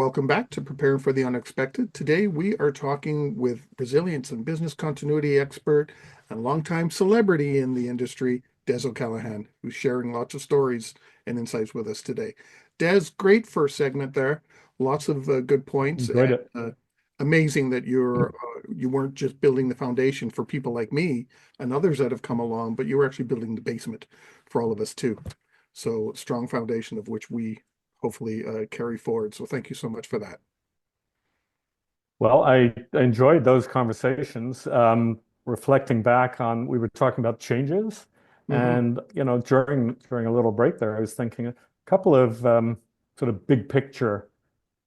Welcome back to Preparing for the Unexpected. Today we are talking with resilience and business continuity expert and longtime celebrity in the industry, Des O'Callaghan, who's sharing lots of stories and insights with us today. Des, great first segment there. Lots of good points, Enjoyed and it. amazing that you weren't just building the foundation for people like me and others that have come along, but you were actually building the basement for all of us too. So strong foundation of which we hopefully carry forward. So thank you so much for that. Well, I enjoyed those conversations. Reflecting back on, we were talking about changes, Hmm. and during a little break there, I was thinking a couple of sort of big picture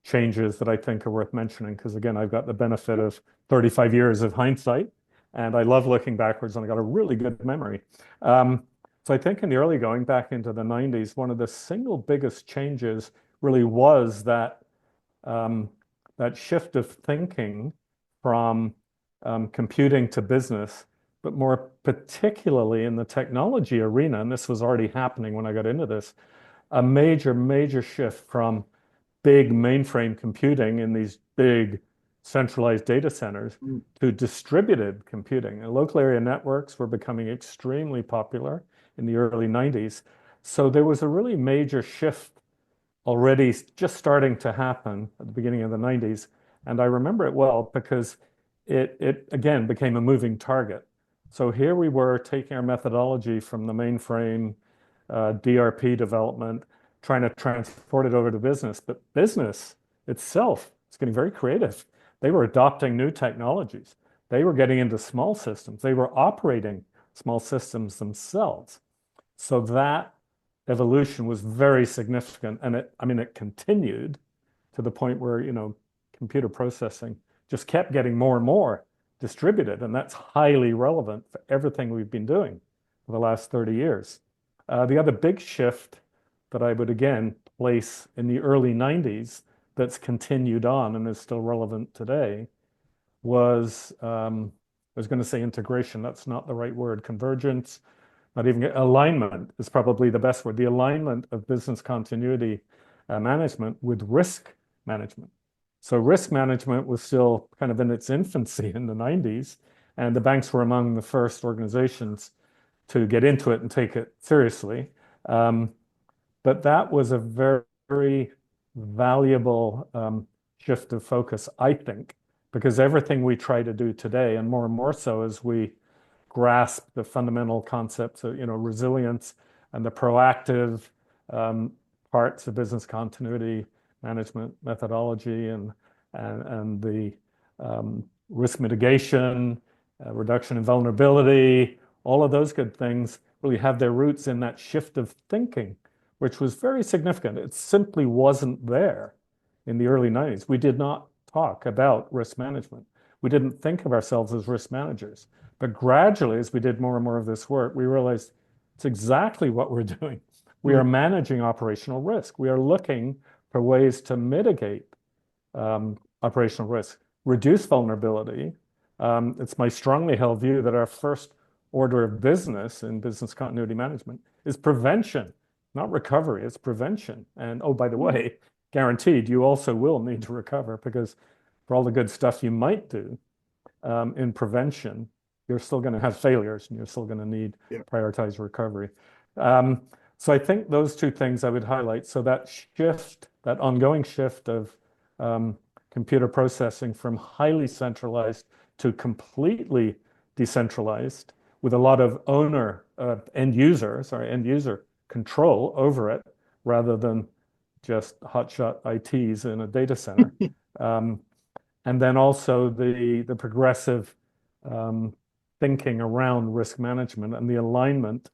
changes that I think are worth mentioning. Because again, I've got the benefit of 35 years of hindsight, and I love looking backwards, and I got a really good memory. Um, so I think in the early going back into the 90s, one of the single biggest changes really was um, that shift of thinking from computing to business, but more particularly in the technology arena, and this was already happening when I got into this, a major, major shift from big mainframe computing in these big centralized data centers to distributed computing. And local area networks were becoming extremely popular in the early 90s. So there was a really major shift already just starting to happen at the beginning of the 90s. And I remember it well because it again became a moving target. So here we were taking our methodology from the mainframe DRP development, trying to transport it over to business. But business itself is getting very creative. They were adopting new technologies. They were getting into small systems. They were operating small systems themselves. So that evolution was very significant. And it continued to the point where, computer processing just kept getting more and more distributed. And that's highly relevant for everything we've been doing for the last 30 years. The other big shift that I would again place in the early 90s that's continued on and is still relevant today was, I was going to say integration. That's not the right word. Convergence, not even alignment is probably the best word. The alignment of business continuity management with risk management. So risk management was still kind of in its infancy in the 90s, and the banks were among the first organizations to get into it and take it seriously. Um, but that was a very, very valuable shift of focus, I think, because everything we try to do today, and more so as we grasp the fundamental concepts of, resilience and the proactive um, parts of business continuity management methodology and the risk mitigation, reduction in vulnerability, all of those good things really have their roots in that shift of thinking, which was very significant. It simply wasn't there in the early 90s. We did not talk about risk management. We didn't think of ourselves as risk managers. But gradually, as we did more and more of this work, we realized it's exactly what we're doing. We are managing operational risk. We are looking for ways to mitigate operational risk, reduce vulnerability. It's my strongly held view that our first order of business in business continuity management is prevention, not recovery. It's prevention. And oh, by the way, guaranteed, you also will need to recover because for all the good stuff you might do in prevention, you're still going to have failures and you're still going to need Yeah. prioritized recovery. Um, so I think those two things I would highlight. So that shift, that ongoing shift of um, computer processing from highly centralized to completely decentralized with a lot of end user control over it rather than just hotshot ITs in a data center. Um, and then also the progressive um, thinking around risk management and the alignment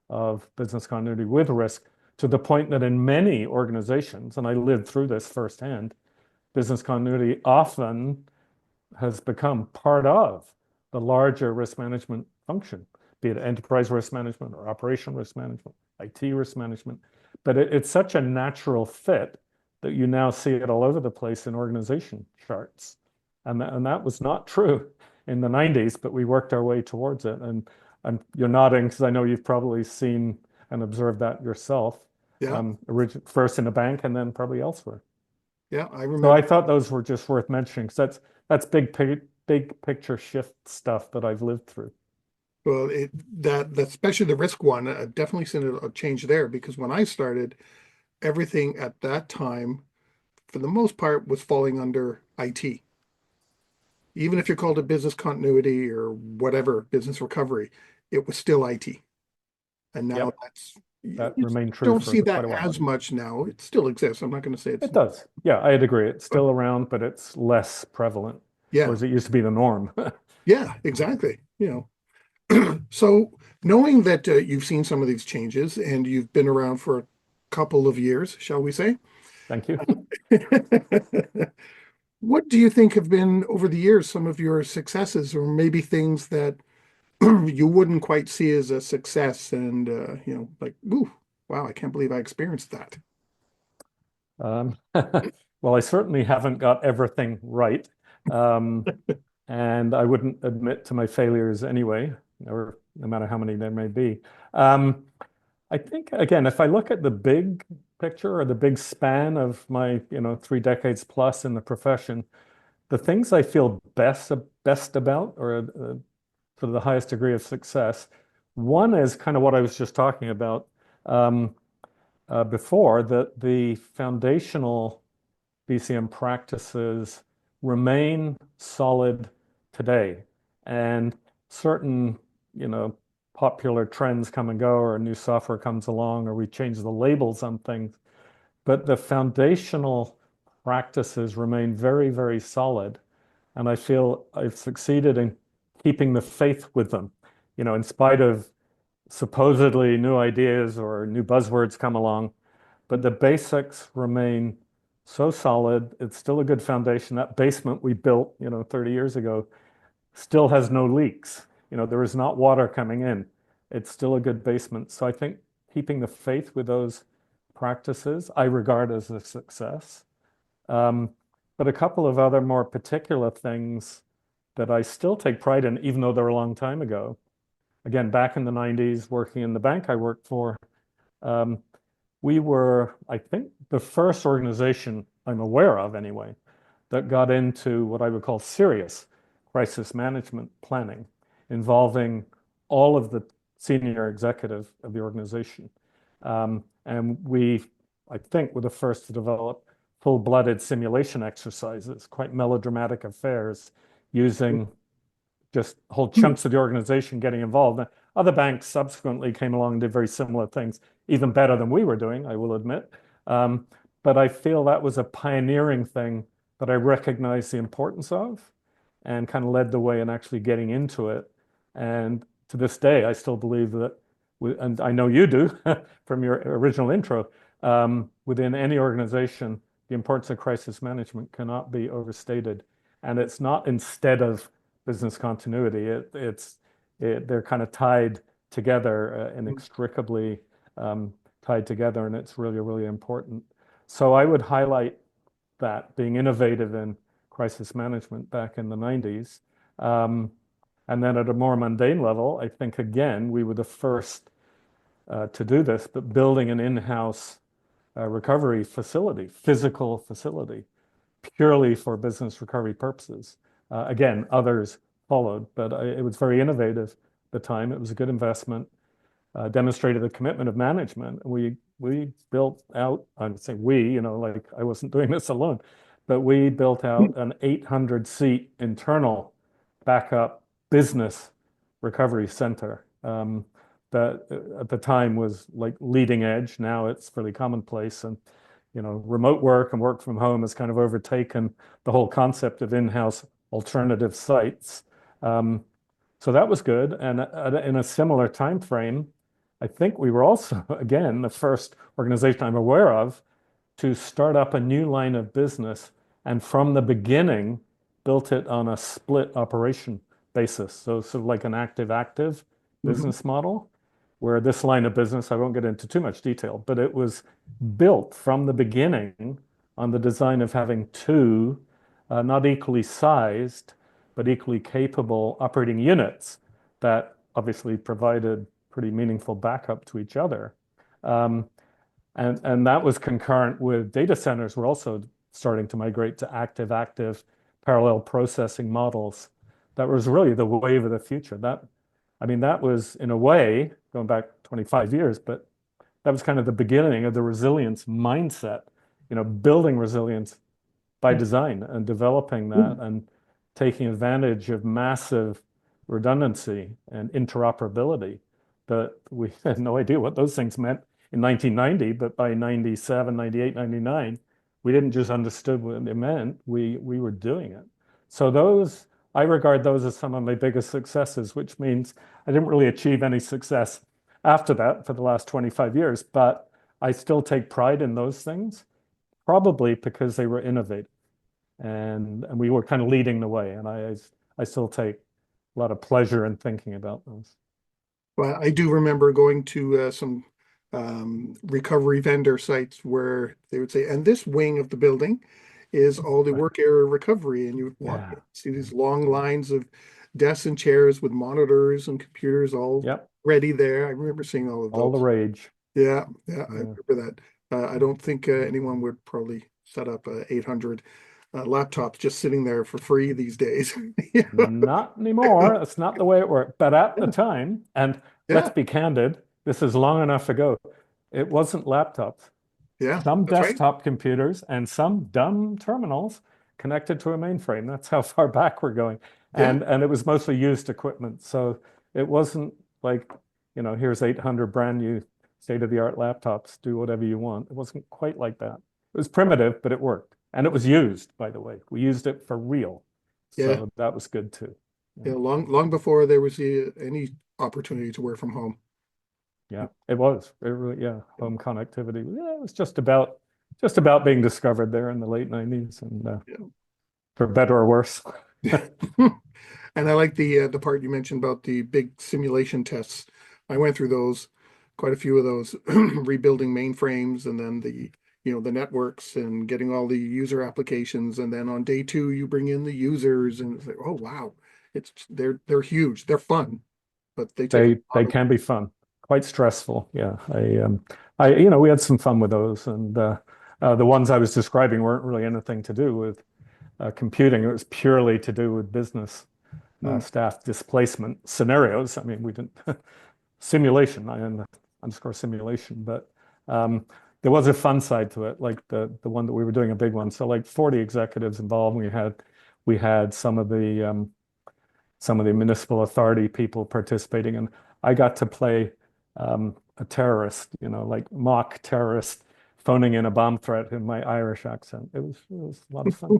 of business continuity with risk to the point that in many organizations, and I lived through this firsthand, business continuity often has become part of the larger risk management function, be it enterprise risk management or operational risk management, IT risk management. But it's such a natural fit that you now see it all over the place in organization charts. And that was not true in the 90s, but we worked our way towards it. And you're nodding because I know you've probably seen and observed that yourself, Yeah. first in a bank and then probably elsewhere. Yeah, I So I remember. thought those were just worth mentioning because that's big picture shift stuff that I've lived through. Well, that especially the risk one, definitely seen a change there because when I started, everything at that time, for the most part, was falling under IT. Even if you called it business continuity or whatever, business recovery, it was still IT. And now Yep, that's, that you remained true don't for see quite that a while. as much now. It still exists. I'm not going to say it's It not, does. Yeah, I'd agree. It's but still around, but it's less prevalent, yeah, whereas it used to be the norm. yeah, exactly. So knowing that you've seen some of these changes and you've been around for a couple of years, shall we say? Thank you. What do you think have been over the years some of your successes or maybe things that you wouldn't quite see as a success and like, ooh, wow, I can't believe I experienced that. Um, well, I certainly haven't got everything right. Um, and I wouldn't admit to my failures anyway, or no matter how many there may be. Um, I think, again, if I look at the big picture or the big span of my, 3 decades plus in the profession, the things I feel best about, or sort of the highest degree of success, one is kind of what I was just talking about um, before, that the foundational BCM practices remain solid today. And certain, you know, popular trends come and go, or new software comes along, or we change the labels on things. But the foundational practices remain very, very solid. And I feel I've succeeded in keeping the faith with them, in spite of supposedly new ideas or new buzzwords come along, but the basics remain so solid. It's still a good foundation. That basement we built, 30 years ago still has no leaks. There is not water coming in. It's still a good basement. So I think keeping the faith with those practices, I regard as a success. Um, but a couple of other more particular things that I still take pride in, even though they're a long time ago. Again, back in the 90s, working in the bank I worked for, um, we were, I think, the first organization I'm aware of anyway, that got into what I would call serious crisis management planning, involving all of the senior executive of the organization. And we, I think, were the first to develop full-blooded simulation exercises, quite melodramatic affairs, using just whole chunks of the organization getting involved. Other banks subsequently came along and did very similar things, even better than we were doing, I will admit. Um, but I feel that was a pioneering thing that I recognized the importance of and kind of led the way in actually getting into it. And to this day, I still believe that, and I know you do from your original intro, within any organization, the importance of crisis management cannot be overstated. And it's not instead of business continuity. They're kind of tied together, inextricably tied together, and it's really, really important. So I would highlight that being innovative in crisis management back in the 90s. Um, and then at a more mundane level, I think, again, we were the first to do this, but building an in-house recovery facility, physical facility, purely for business recovery purposes. Again, others followed, but it was very innovative at the time. It was a good investment, demonstrated the commitment of management. We built out, I would say we, like I wasn't doing this alone, but we built out an 800-seat internal backup business recovery center that at the time was like leading edge. Now it's fairly commonplace, and remote work and work from home has kind of overtaken the whole concept of in-house alternative sites. Um, so that was good. And in a similar time frame, I think we were also, again, the first organization I'm aware of to start up a new line of business, and from the beginning built it on a split operation basis. So sort of like an active-active Mhm. business model, where this line of business, I won't get into too much detail, but it was built from the beginning on the design of having two, not equally sized, but equally capable operating units that obviously provided pretty meaningful backup to each other. Um, and that was concurrent with data centers were also starting to migrate to active parallel processing models. That was really the wave of the future. I mean, that was in a way going back 25 years, but that was kind of the beginning of the resilience mindset, building resilience by design and developing that and taking advantage of massive redundancy and interoperability that we had no idea what those things meant in 1990, but by 97, 98, 99, we didn't just understood what they meant, we were doing it. So I regard those as some of my biggest successes, which means I didn't really achieve any success after that for the last 25 years, but I still take pride in those things, probably because they were innovative and we were kind of leading the way. And I still take a lot of pleasure in thinking about those. Well, I do remember going to some recovery vendor sites where they would say, and this wing of the building is all the work area recovery. And you would walk Yeah. in, see these long lines of desks and chairs with monitors and computers all Yep. ready there. I remember seeing all of All the those. rage. Yeah, I Yeah. remember that. I don't think anyone would probably set up 800 laptops just sitting there for free these days. Not anymore. That's not the way it worked. But at the time, and let's Yeah, be candid, this is long enough ago. It wasn't laptops. yeah, Some that's right. desktop computers and some dumb terminals connected to a mainframe. That's how far back we're going. Yeah, And it was mostly used equipment. So it wasn't like, here's 800 brand new state-of-the-art laptops, do whatever you want. It wasn't quite like that. It was primitive, but it worked. And it was used, by the way. We used it for real. yeah, So that was good too. Yeah. yeah. Long before there was any opportunity to work from home. Yeah, it was. It really, yeah, home connectivity. Yeah, it was just about being discovered there in the late 90s, and Yeah. for better or worse. And I like the part you mentioned about the big simulation tests. I went through those, quite a few of those, rebuilding mainframes and then the networks and getting all the user applications. And then on day two, you bring in the users and it's like, oh wow, they're huge. They're fun, but they take a They lot of, can be fun, quite stressful. Yeah, we had some fun with those, and the ones I was describing weren't really anything to do with computing. It was purely to do with business mm, staff displacement scenarios. I mean, we didn't simulation. I underscore simulation, but there was a fun side to it, like the one that we were doing a big one. So like 40 executives involved. We had some of the municipal authority people participating, and I got to play a terrorist, like mock terrorist, phoning in a bomb threat in my Irish accent. It was a lot of fun.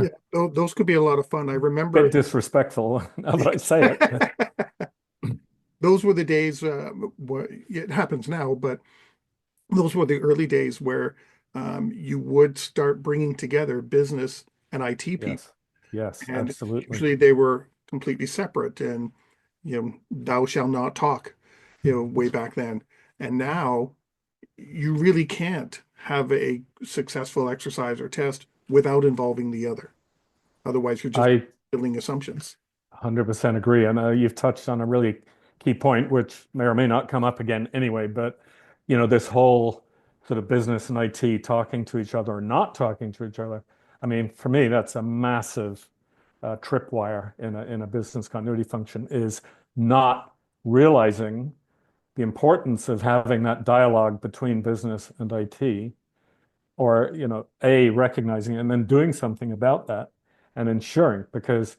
yeah, those could be a lot of fun. I Bit remember disrespectful now that I say it. those were the days, it happens now, but those were the early days where you would start bringing together business and IT people. Yes, yes, And absolutely. usually they were completely separate and, thou shall not talk, way back then. And now you really can't have a successful exercise or test without involving the other. Otherwise, you're just I building assumptions. 100% agree. And you've touched on a really key point, which may or may not come up again anyway. But, this whole sort of business and IT talking to each other or not talking to each other. I mean, for me, that's a massive tripwire in a business continuity function is not realizing the importance of having that dialogue between business and IT, or, recognizing it and then doing something about that and ensuring, because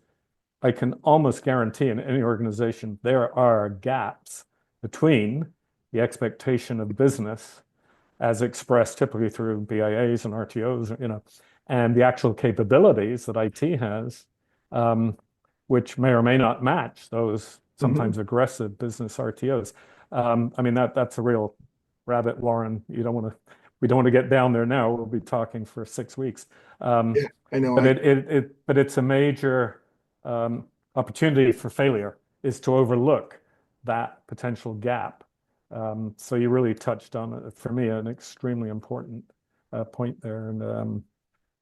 I can almost guarantee in any organization there are gaps between the expectation of business as expressed typically through BIAs and RTOs, and the actual capabilities that IT has, which may or may not match those Mhm. sometimes aggressive business RTOs. I mean, that's a real rabbit warren. We don't want to get down there now. We'll be talking for 6 weeks. Um, Yeah, I know. but it's a major um, opportunity for failure is to overlook that potential gap. So you really touched on it, for me, an extremely important point there. And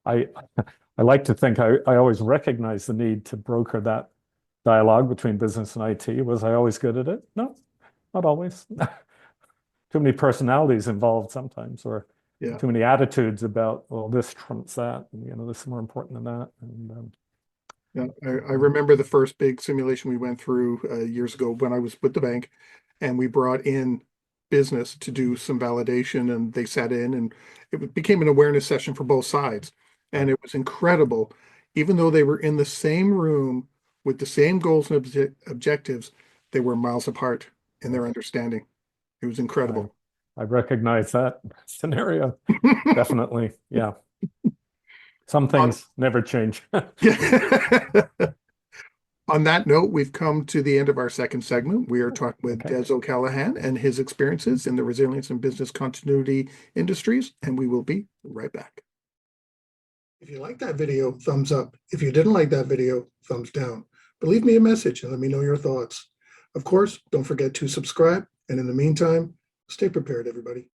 I I like to think I always recognize the need to broker that dialogue between business and IT. Was I always good at it? No, not always. Too many personalities involved sometimes, or Yeah. too many attitudes about, well, this trumps that, and this is more important than that. And Yeah, I remember the first big simulation we went through years ago when I was with the bank, and we brought in business to do some validation, and they sat in, and became an awareness session for both sides. And right, it was incredible. Even though they were in the same room with the same goals and objectives, they were miles apart in their yes, understanding. It was I incredible. I recognize that scenario. Definitely. Yeah. Some On, things never change. yeah. On that note, we've come to the end of our second segment. We are talking with Okay. Des O'Callahan and his experiences in the resilience and business continuity industries, and we will be right back. If you like that video, thumbs up. If you didn't like that video, thumbs down. But leave me a message and let me know your thoughts. Of course, don't forget to subscribe. And in the meantime, stay prepared, everybody.